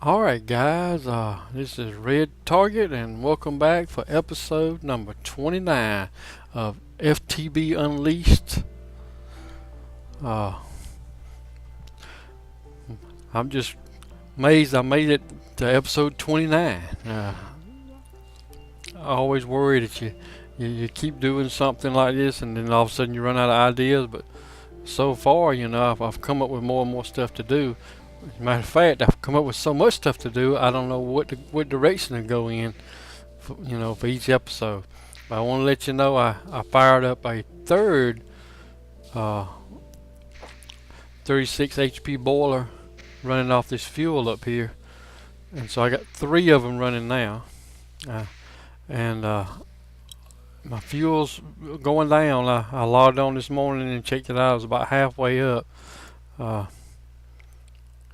Alright guys, this is Redtarget and welcome back for episode number 29 of FTB Unleashed. Uh, I'm just amazed I made it to episode 29. I always worry that you keep doing something like this and then all of a sudden you run out of ideas, but so far, I've come up with more and more stuff to do. Matter of fact, I've come up with so much stuff to do, I don't know what direction to go in, for each episode. But I want to let you know I fired up a third uh, 36 HP boiler running off this fuel up here, and so I got three of them running now, and my fuel's going down. I logged on this morning and checked it out. It was about halfway up. Uh,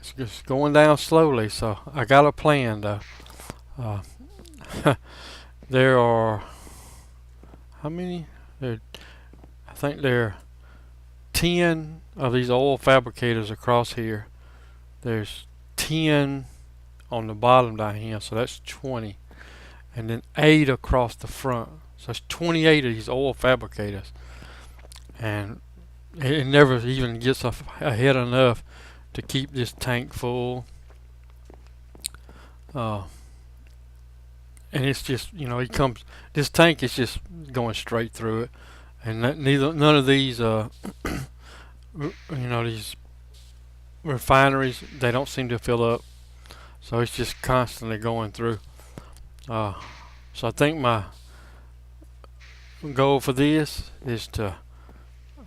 It's just going down slowly, so I got a plan though. Uh, there are how many? I think there are 10 of these oil fabricators across here. There's 10 on the bottom down here, so that's 20, and then 8 across the front. So that's 28 of these oil fabricators, and it never even gets ahead enough to keep this tank full. Uh, and it's just, this tank is just going straight through it. And none of these, these refineries, they don't seem to fill up. So it's just constantly going through. So I think my goal for this is I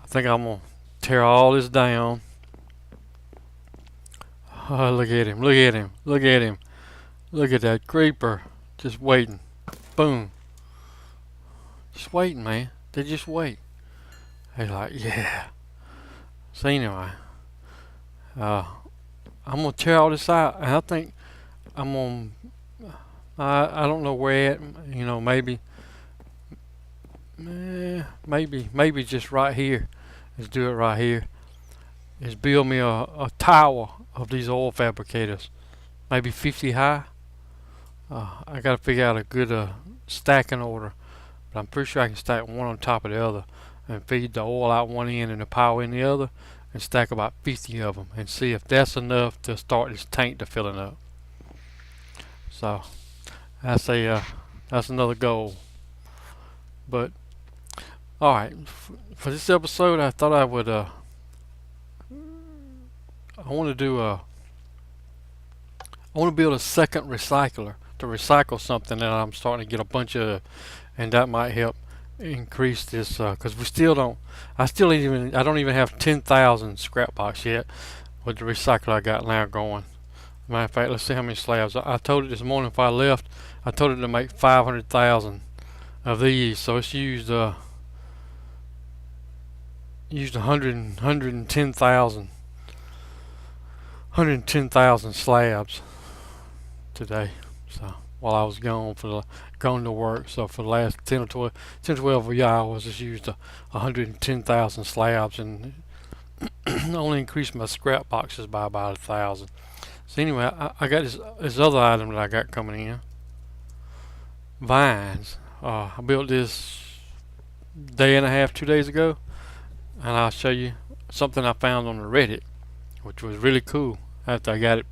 think I'm going to tear all this down. Oh, look at him, look at him, look at him. Look at that creeper. Just waiting. Boom. Just waiting, man. They just wait. They're like, yeah. So anyway, I'm going to tear all this out. And I think I'm going to, I don't know where at, maybe just right here. Let's do it right here. Is build me a tower of these oil fabricators, maybe 50 high. I got to figure out a good stacking order, but I'm pretty sure I can stack one on top of the other and feed the oil out one end and the power in the other, and stack about 50 of them and see if that's enough to start this tank to filling up. So that's that's another goal. But all right, for this episode, I thought I would I want to do I want to build a second recycler to recycle something that I'm starting to get a bunch of, and that might help increase this because I don't even have 10,000 Scrapbox yet with the recycler I got now going. Matter of fact, let's see how many slabs. I told it this morning if I left, I told it to make 500,000 of these, so it's used 110,000 slabs today. So while I was gone to work, so for the last 10 or 12 hours, it's used 110,000 slabs, and only increased my scrap boxes by about 1,000. So anyway, I got this other item that I got coming in. Vines. I built this day and a half, 2 days ago, and I'll show you something I found on the Reddit, which was really cool after I got it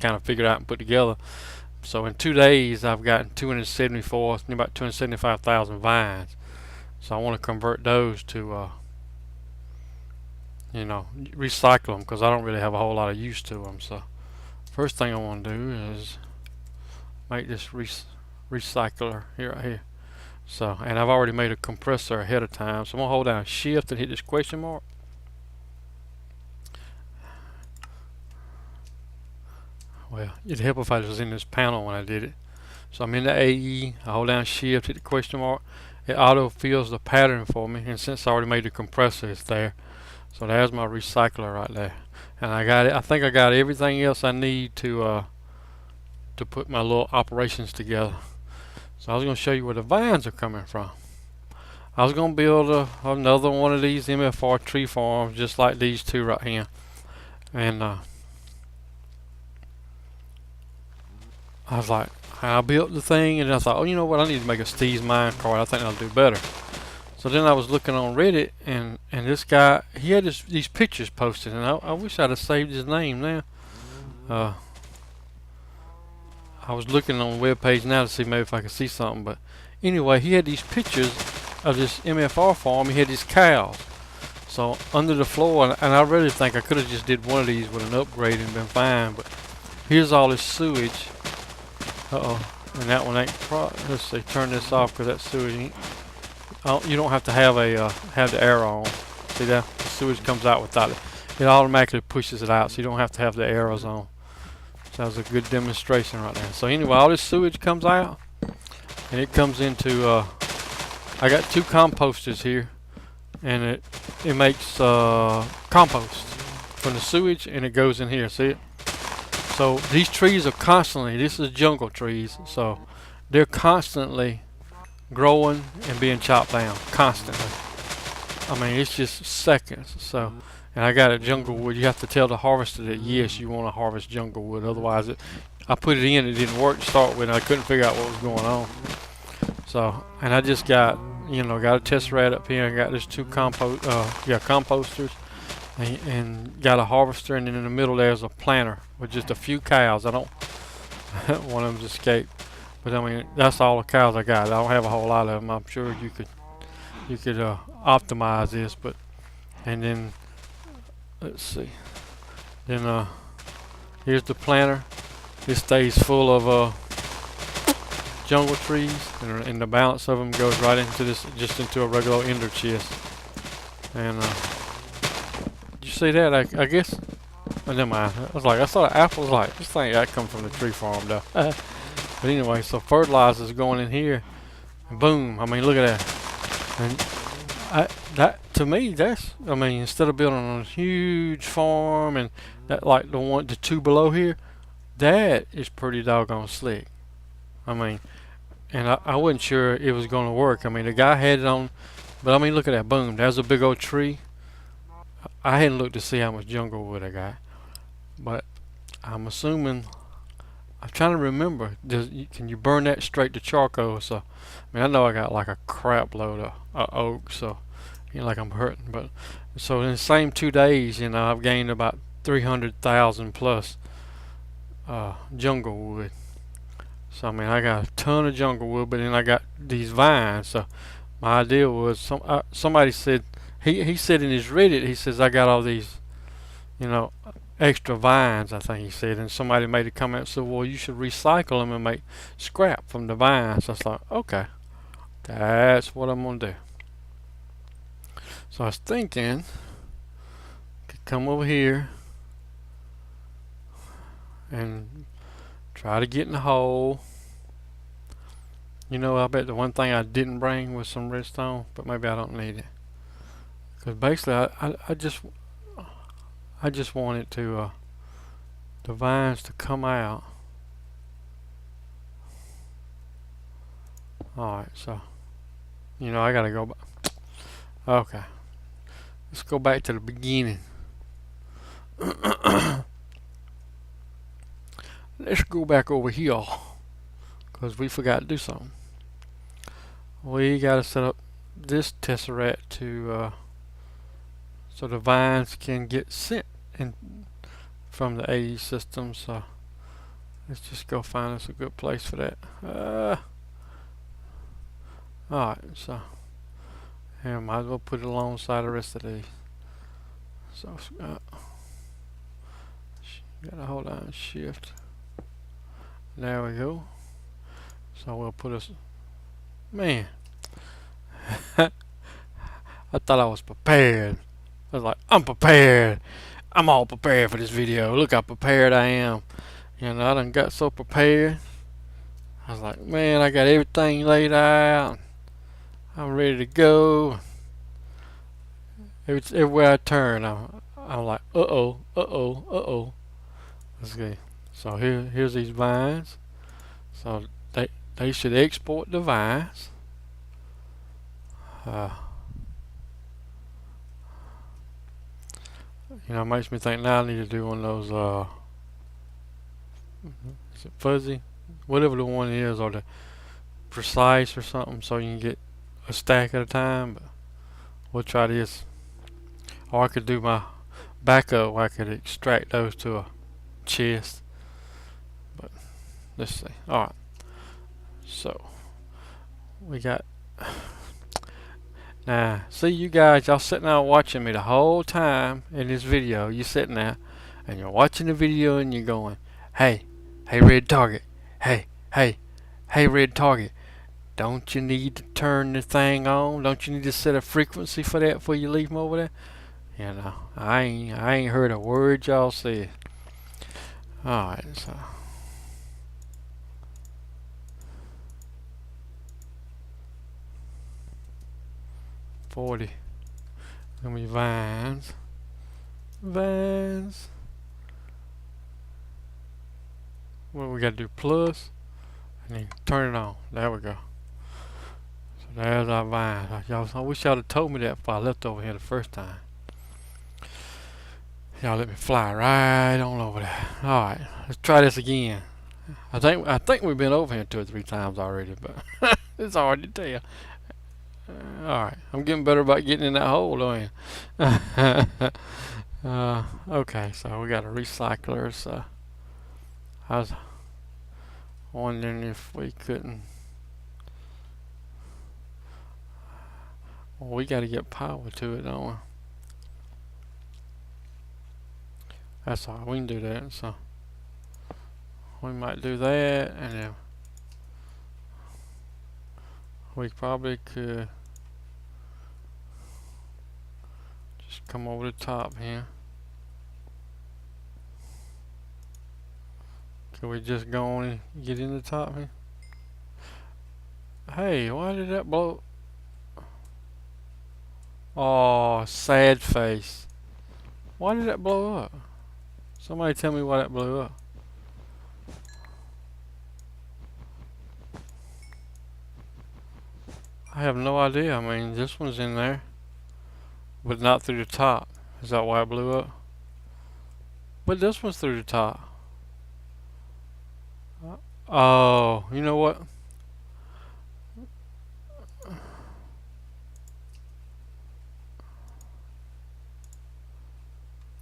kind of figured out and put together. So in 2 days, I've gotten about 275,000 vines. So I want to convert those to, recycle them, because I don't really have a whole lot of use to them. So first thing I want to do is make this recycler here, right here. So, and I've already made a compressor ahead of time. So I'm gonna hold down Shift and hit this question mark. Well, it'd help if I was in this panel when I did it. So I'm in the AE, I hold down Shift, hit the question mark. It auto fills the pattern for me, and since I already made the compressor, it's there. So there's my recycler right there. And I got it. I think I got everything else I need to put my little operations together. So I was going to show you where the vines are coming from. I was going to build another one of these MFR tree farms just like these two right here. And I was like, I built the thing, and I thought, oh, you know what? I need to make a Steve's Mine card. I think I'll do better. So then I was looking on Reddit, and this guy, he had these pictures posted, and I wish I'd have saved his name now. I was looking on the webpage now to see maybe if I could see something, but anyway, he had these pictures of this MFR farm. He had these cows. So under the floor, and I really think I could have just did one of these with an upgrade and been fine, but here's all this sewage. And that one ain't let's see, turn this off because that sewage ain't, you don't have to have the arrow on. See that? The sewage comes out without it. It automatically pushes it out, so you don't have to have the arrows on. So that was a good demonstration right there. So anyway, all this sewage comes out, and it comes into, I got 2 composters here, and it makes compost from the sewage, and it goes in here. See it? So these trees are constantly, this is jungle trees, so they're constantly growing and being chopped down, constantly. I mean, it's just seconds. So, and I got a jungle wood. You have to tell the harvester that yes, you want to harvest jungle wood. Otherwise, I put it in, it didn't work to start with, and I couldn't figure out what was going on. So, and I just got, got a test rat up here. I got this 2 composters, and got a harvester, and then in the middle there's a planter with just a few cows. I don't one of them's escaped, but I mean that's all the cows I got. I don't have a whole lot of them. I'm sure you could optimize this, but and then let's see. Then here's the planter. It stays full of jungle trees, and the balance of them goes right into this, just into a regular ender chest. And did you see that? I guess. Oh, never mind. I saw the apples. Like this thing that come from the tree farm though. But anyway, so fertilizer's going in here, and boom. I mean, look at that. And that to me, I mean, instead of building on a huge farm and that like the 2 below here, that is pretty doggone slick. I mean, and I wasn't sure it was going to work. I mean, the guy had it on, but I mean, look at that. Boom. There's a big old tree. I hadn't looked to see how much jungle wood I got, but I'm assuming, I'm trying to remember, can you burn that straight to charcoal? So, I mean, I know I got like a crap load of oak, so, like I'm hurting, but, so in the same 2 days, I've gained about 300,000 plus, jungle wood. So, I mean, I got a ton of jungle wood, but then I got these vines, so my idea was, somebody said, he said in his Reddit, he says, I got all these, extra vines, I think he said, and somebody made a comment and said, well, you should recycle them and make scrap from the vines. So I was like, okay, that's what I'm going to do. So I was thinking, could come over here and try to get in the hole. I bet the one thing I didn't bring was some redstone, but maybe I don't need it. Because basically, I just want it to, the vines to come out. Alright, so, I gotta go back. Okay. Let's go back to the beginning. Let's go back over here, because we forgot to do something. We gotta set up this tesseract to, so the vines can get sent in from the AE system. So let's just go find us a good place for that. Alright, so here, might as well put it alongside the rest of these. So gotta hold down shift. There we go. So we'll put us, man. I thought I was prepared. I was like, I'm prepared. I'm all prepared for this video. Look how prepared I am. I done got so prepared. I was like, man, I got everything laid out. I'm ready to go. Everywhere I turn, I'm like, uh-oh. Let's see. So here's these vines. So they should export the vines. It makes me think now I need to do one of those, is it fuzzy? whatever the one is, or the precise or something, so you can get a stack at a time. But we'll try this. Or I could do my backup where I could extract those to a chest. But let's see. Alright. So we got now see you guys, y'all sitting out watching me the whole time in this video. You sitting there and you're watching the video and you're going, hey, Redtarget, hey, Redtarget, don't you need to turn the thing on? Don't you need to set a frequency for that before you leave them over there? You know, I ain't heard a word y'all said. Alright, so 40. Gonna be vines. What we gotta do? Plus, and then turn it on. There we go. So there's our vines. I wish y'all had told me that before I left over here the first time. Y'all let me fly right on over there. Alright, let's try this again. I think we've been over here 2 or 3 times already, but it's hard to tell. Alright, I'm getting better about getting in that hole, don't you? Okay, so we got a recycler, so I was wondering if we couldn't. Well, we got to get power to it, don't we? That's all. We can do that. So we might do that, and then we probably could just come over the top here. Can we just go on and get in the top here? Hey, why did that blow? Oh, sad face. Why did that blow up? Somebody tell me why that blew up. I have no idea. I mean, this one's in there, but not through the top. Is that why it blew up? But this one's through the top. Oh, you know what?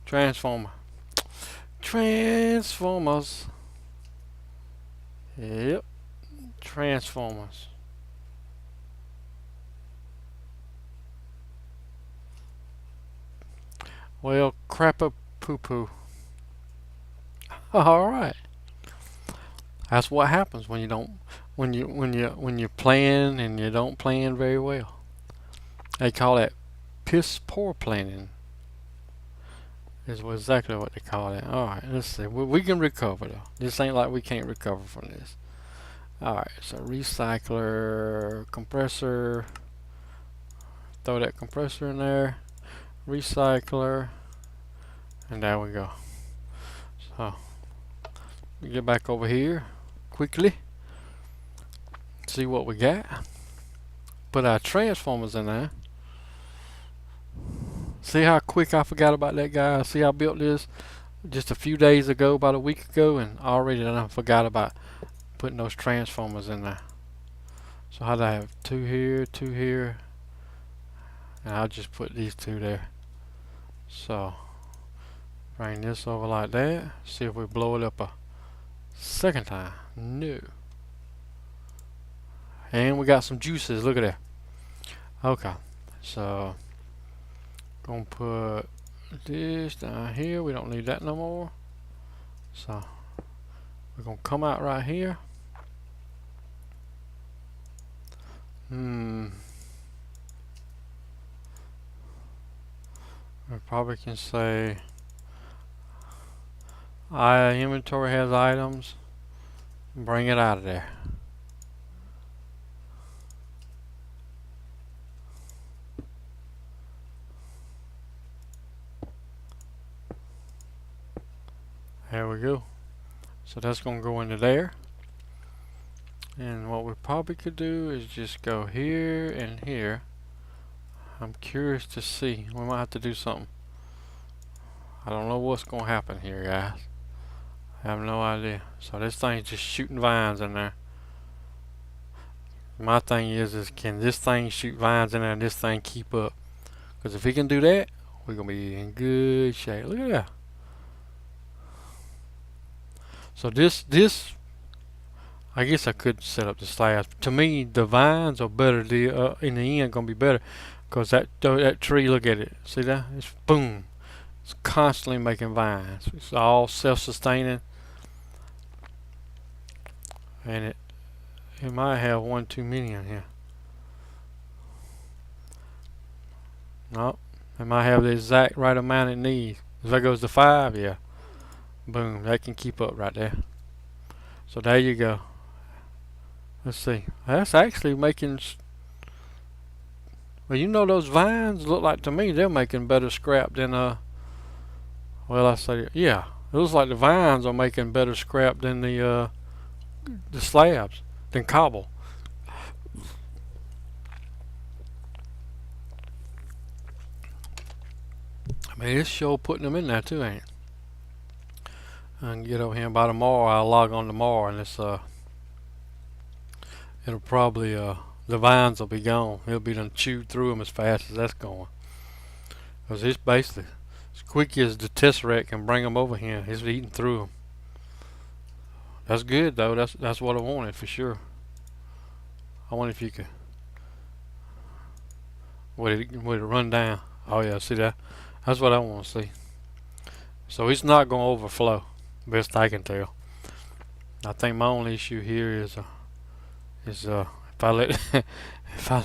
Transformer. Transformers. Yep. Transformers. Well, crap a poo poo. Alright. That's what happens when you don't when you plan and you don't plan very well. They call that piss poor planning. Is exactly what they call it. Alright, let's see. We can recover though. This ain't like we can't recover from this. Alright, so recycler, compressor. Throw that compressor in there. Recycler. And there we go. So, we get back over here quickly. See what we got. Put our transformers in there. See how quick I forgot about that guy? See, I built this just a few days ago, about a week ago, and already I forgot about putting those transformers in there. So how do I have 2 here, and I'll just put these 2 there. So bring this over like that. See if we blow it up a second time. No. And we got some juices. Look at that. Okay, so gonna put this down here. We don't need that no more. So we're gonna come out right here. We probably can say inventory has items. Bring it out of there. There we go. So that's going to go into there. And what we probably could do is just go here and here. I'm curious to see. We might have to do something. I don't know what's going to happen here, guys. I have no idea. So this thing's just shooting vines in there. My thing is can this thing shoot vines in there and this thing keep up? Because if we can do that, we're going to be in good shape. Look at that. So this, I guess I could set up the slabs. To me, the vines are better. In the end, going to be better. Because that tree, look at it. See that? It's boom. It's constantly making vines. It's all self-sustaining. And it might have one too many in here. Nope. It might have the exact right amount it needs. If that goes to 5, yeah. Boom. That can keep up right there. So there you go. Let's see. That's actually making... Well, you know those vines look like, to me, they're making better scrap than, well, I say, yeah. It looks like the vines are making better scrap than the slabs, than cobble. I mean, it's sure putting them in there too, ain't it? I can get over here by tomorrow. I'll log on tomorrow, and it'll probably, the vines will be gone. It'll be done chewed through them as fast as that's going. Because it's basically, as quick as the tesseract can bring them over here, it's eating through them. That's good though. That's what I wanted for sure. I wonder if you could. Would it run down? Oh yeah, see that? That's what I want to see. So it's not going to overflow, best I can tell. I think my only issue here is if I let if I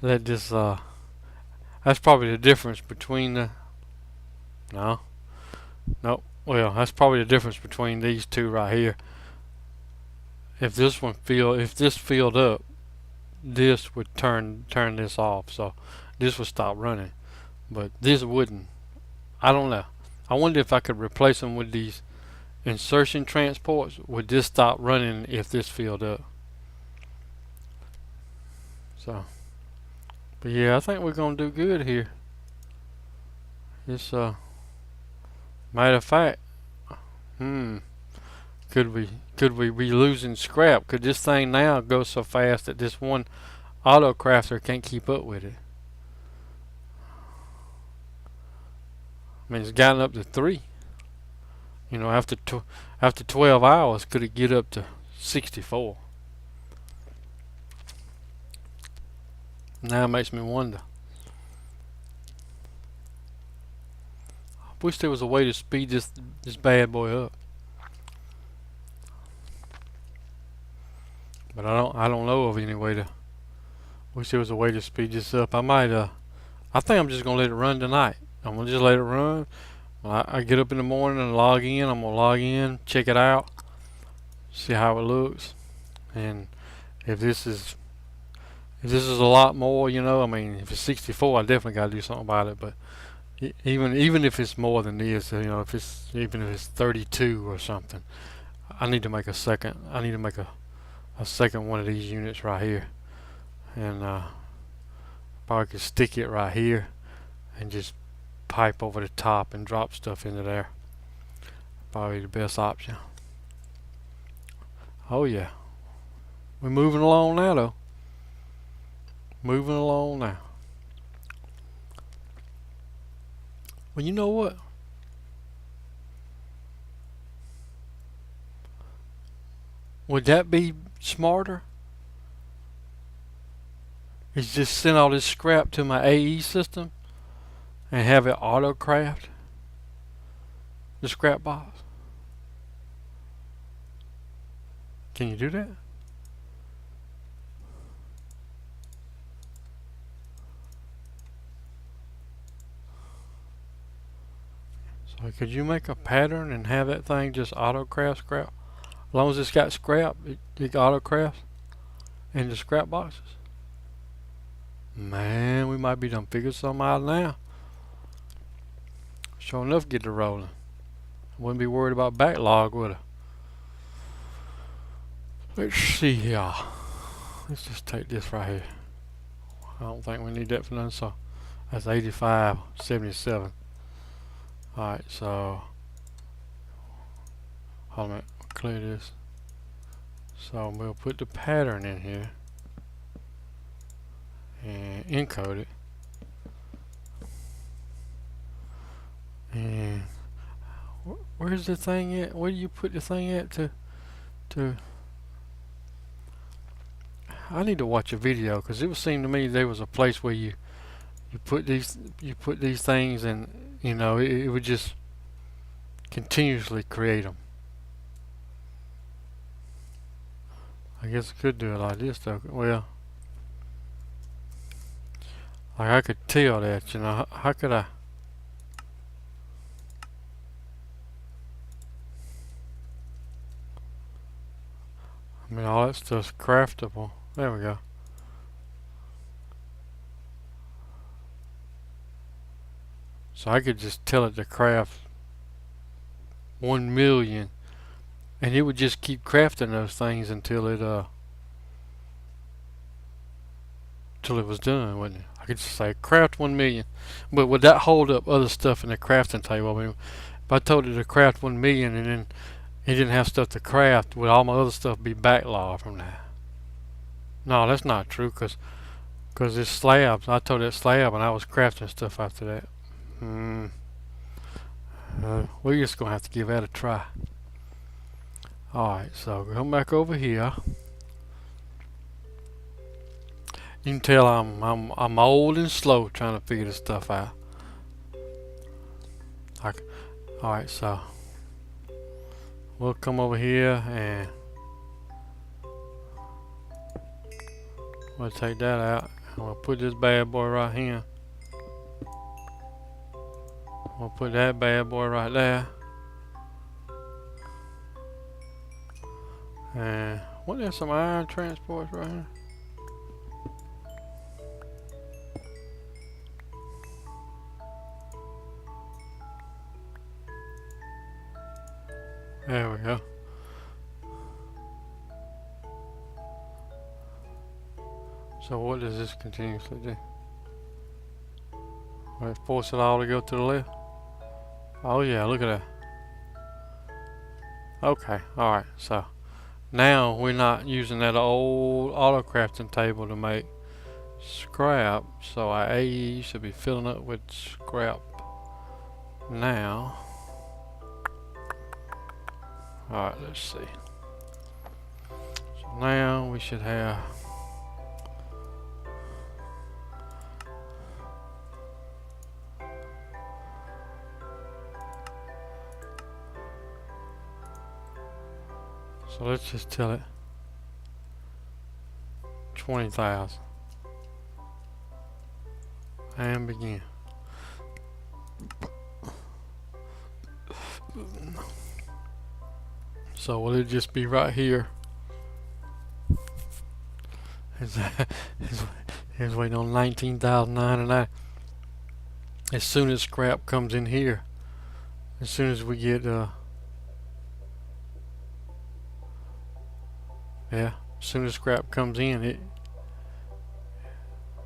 let this that's probably the difference between the no. Well, that's probably the difference between these two right here. If this filled up, this would turn this off, so this would stop running. But this wouldn't. I don't know. I wonder if I could replace them with these insertion transports. Would this stop running if this filled up? So, but yeah, I think we're gonna do good here. This matter of fact, could we be losing scrap? Could this thing now go so fast that this one auto crafter can't keep up with it? I mean, it's gotten up to 3. You know, after 12 hours, could it get up to 64? Now it makes me wonder. I wish there was a way to speed this bad boy up. But I don't know of any way to. Wish there was a way to speed this up. I think I'm just gonna let it run tonight. I'm gonna just let it run. When I get up in the morning and log in, I'm gonna log in, check it out, see how it looks, and if this is a lot more, you know, I mean, if it's 64, I definitely gotta do something about it. But even if it's more than this, you know, even if it's 32 or something, I need to make a second. I need to make a second one of these units right here, and probably could stick it right here and just pipe over the top and drop stuff into there. Probably the best option. Oh yeah, we're moving along now though. Moving along now. Well, you know what? Would that be smarter? Is just send all this scrap to my AE system and have it auto craft the scrap box? Can you do that? So could you make a pattern and have that thing just auto craft scrap? As long as it's got scrap, it auto crafts into scrap boxes. Man, we might be done figured something out now. Sure enough, get it rolling. Wouldn't be worried about backlog, would I? Let's see here. Let's just take this right here. I don't think we need that for nothing, so that's 85.77. Alright, so hold on a minute, clear this. So we'll put the pattern in here and encode it. And where's the thing at? Where do you put the thing at to I need to watch a video, because it would seem to me there was a place where you put these things, and you know it would just continuously create them. I guess I could do it like this though. Well, like I could tell that, you know, how could I? I mean, all that stuff's craftable. There we go. So I could just tell it to craft 1,000,000, and it would just keep crafting those things until it was done, wouldn't it? I could just say craft 1,000,000, but would that hold up other stuff in the crafting table? I mean, if I told it to craft 1,000,000 and then it didn't have stuff to craft, would all my other stuff be backlogged from that? No, that's not true, because it's slabs. I told it slab and I was crafting stuff after that. We're just gonna have to give that a try. Alright, so come back over here. You can tell I'm old and slow trying to figure this stuff out. Alright, so we'll come over here and we'll take that out, and we'll put this bad boy right here. We'll put that bad boy right there. And what, there's some iron transports right here. There we go. So what does this continuously do? Will it force it all to go to the left? Oh yeah, look at that. Okay, alright, so now we're not using that old auto crafting table to make scrap, so our AE should be filling up with scrap now. Alright, let's see. So now we should have so let's just tell it 20,000 and begin. So will it just be right here? He's waiting on 19,999. As soon as scrap comes in here, as soon as we get yeah, as soon as scrap comes in,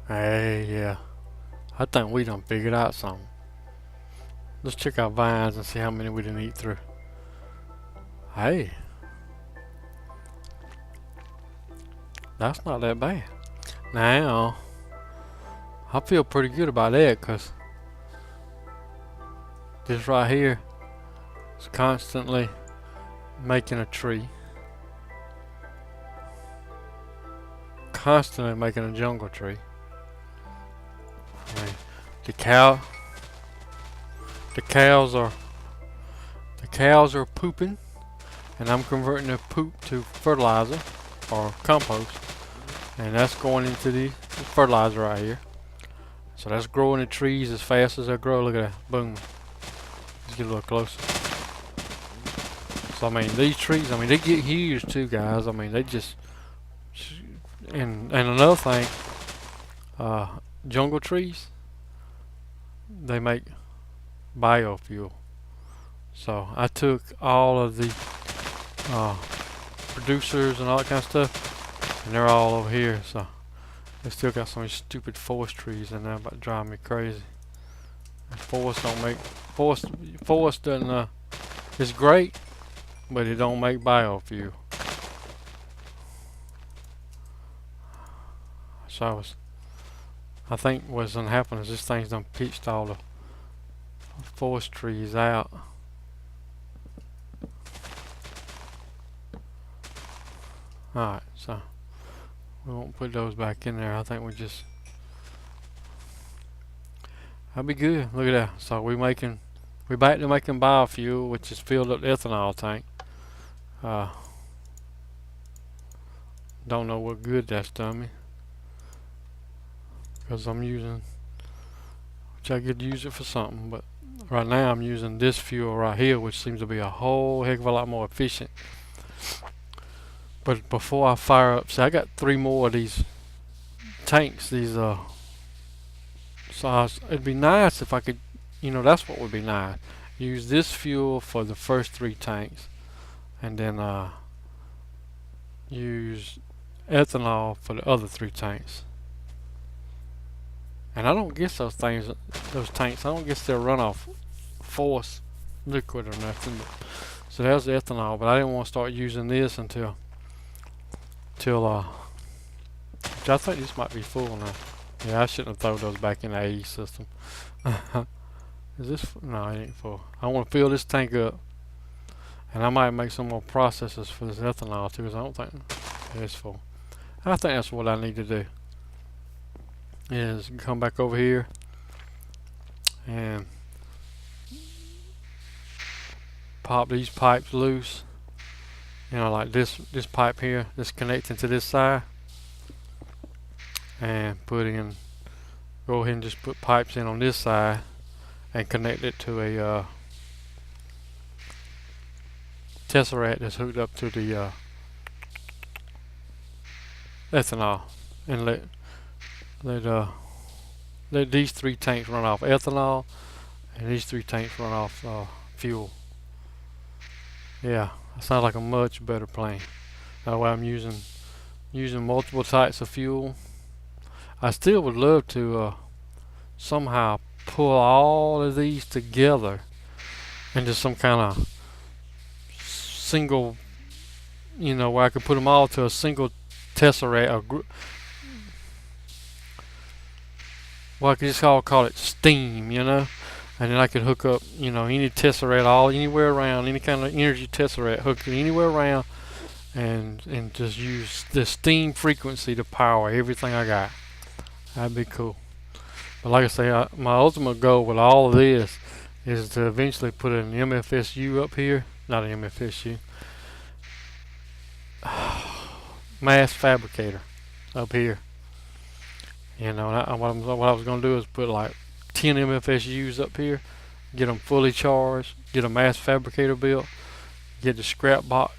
hey, yeah, I think we done figured out something. Let's check our vines and see how many we didn't eat through. Hey, that's not that bad. Now, I feel pretty good about that, because this right here is constantly making a tree. Constantly making a jungle tree. I mean, the cows are pooping, and I'm converting the poop to fertilizer or compost, and that's going into the fertilizer right here. So that's growing the trees as fast as they grow. Look at that, boom. Let's get a little closer. So I mean, these trees, I mean, they get huge too, guys. I mean, they just, and another thing, jungle trees, they make biofuel. So I took all of the producers and all that kind of stuff, and they're all over here. So they still got some stupid forest trees in there, about to drive me crazy. Forest don't make forest doesn't. It's great but it don't make biofuel. So I think what's gonna happen is this thing's done pitched all the forest trees out. Alright, so we won't put those back in there. I think we just, that'll be good. Look at that. So we're back to making biofuel, which is filled up the ethanol tank. Don't know what good that's done me, because I'm using, which I could use it for something, but right now I'm using this fuel right here, which seems to be a whole heck of a lot more efficient. But before I fire up, see, I got 3 more of these tanks, so it'd be nice if I could, that's what would be nice. Use this fuel for the first 3 tanks, and then use ethanol for the other 3 tanks. And I don't guess those tanks, I don't guess they'll run off forced liquid or nothing. So there's the ethanol, but I didn't want to start using this until which I think this might be full now. Yeah, I shouldn't have thrown those back in the AE system. Is this, no, it ain't full. I want to fill this tank up, and I might make some more processes for this ethanol too, because I don't think it's full. I think that's what I need to do, is come back over here and pop these pipes loose. Like this pipe here, this connecting to this side, and go ahead and just put pipes in on this side and connect it to a tesseract that's hooked up to the ethanol, and let these 3 tanks run off ethanol, and these 3 tanks run off fuel. Yeah, that sounds like a much better plan. That way I'm using multiple types of fuel. I still would love to somehow pull all of these together into some kind of single, where I could put them all to a single tesseract, or well, I could just call it steam, and then I could hook up, any tesseract anywhere around, any kind of energy tesseract, hook it anywhere around, and just use the steam frequency to power everything I got. That'd be cool. But like I say, my ultimate goal with all of this is to eventually put an MFSU up here, not an MFSU, mass fabricator up here. What I was going to do is put like 10 MFSUs up here, get them fully charged, get a mass fabricator built, get the Scrapbox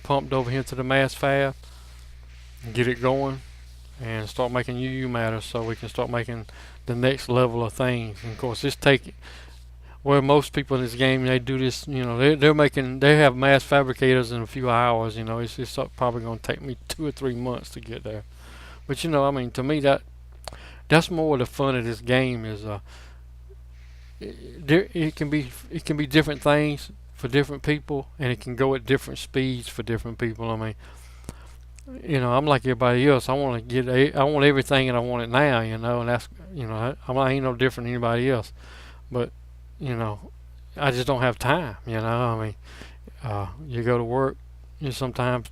pumped over here to the mass fab, and get it going, and start making UU matter so we can start making the next level of things. And of course, where most people in this game, they do this, they have mass fabricators in a few hours. It's probably going to take me 2 or 3 months to get there. But to me, that's more of the fun of this game, is it can be different things for different people, and it can go at different speeds for different people. I'm like everybody else. I want everything, and I want it now, and that's, I ain't no different than anybody else. But, I just don't have time, you go to work, sometimes,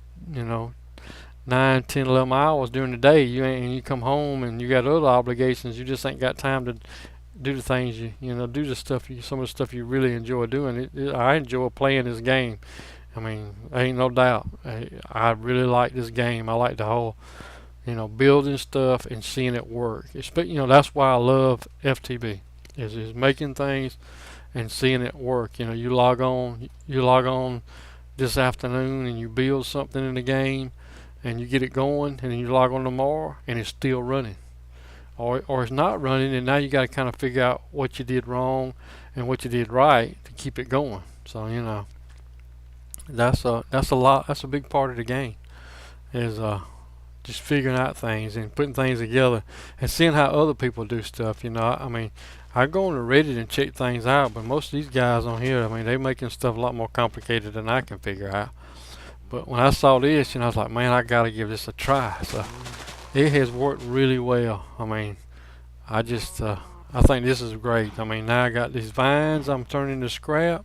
9, 10, 11 hours during the day, and you come home and you got other obligations. You just ain't got time to do the things do the stuff, some of the stuff you really enjoy doing. I enjoy playing this game. Ain't no doubt. I really like this game. I like the whole, building stuff and seeing it work. That's why I love FTB, is making things and seeing it work. You log on this afternoon and you build something in the game, and you get it going, and then you log on tomorrow and it's still running, or it's not running, and now you got to kind of figure out what you did wrong and what you did right to keep it going. So that's a big part of the game, is just figuring out things and putting things together and seeing how other people do stuff. I go on to Reddit and check things out, but most of these guys on here, I mean, they making stuff a lot more complicated than I can figure out. But when I saw this, I was like, man, I gotta give this a try. So it has worked really well. I mean, I think this is great. I mean, now I got these vines I'm turning to scrap.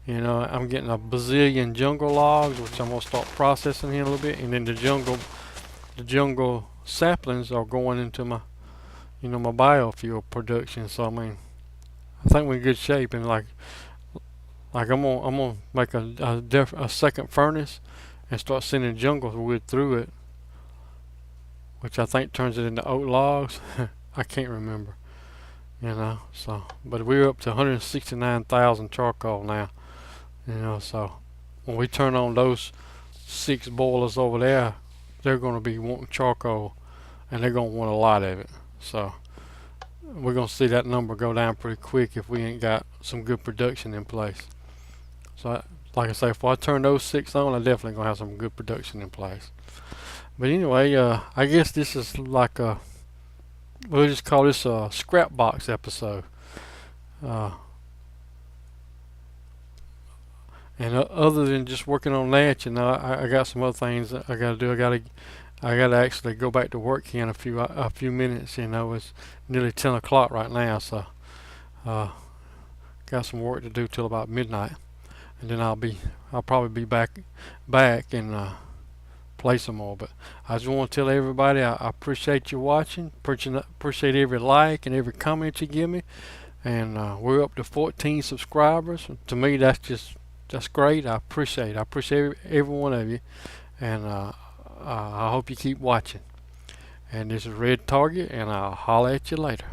I'm getting a bazillion jungle logs, which I'm gonna start processing here in a little bit, and then the jungle saplings are going into my biofuel production. So I mean, I think we're in good shape, and like I'm gonna make a second furnace and start sending jungle wood through it, which I think turns it into oak logs. I can't remember, So, but we're up to 169,000 charcoal now, So when we turn on those 6 boilers over there, they're going to be wanting charcoal, and they're going to want a lot of it. So we're going to see that number go down pretty quick if we ain't got some good production in place. So, like I say, if I turn those 6 on, I definitely going to have some good production in place. But anyway, I guess this is like we'll just call this a Scrapbox episode. And other than just working on that, I got some other things that I got to do. I got to actually go back to work here in a few minutes. It's nearly 10 o'clock right now, so got some work to do till about midnight, and then I'll probably be back and play some more. But I just want to tell everybody I appreciate you watching. Appreciate every like and every comment you give me. And we're up to 14 subscribers. To me, that's great. I appreciate every one of you, and I hope you keep watching. And this is Redtarget, and I'll holler at you later.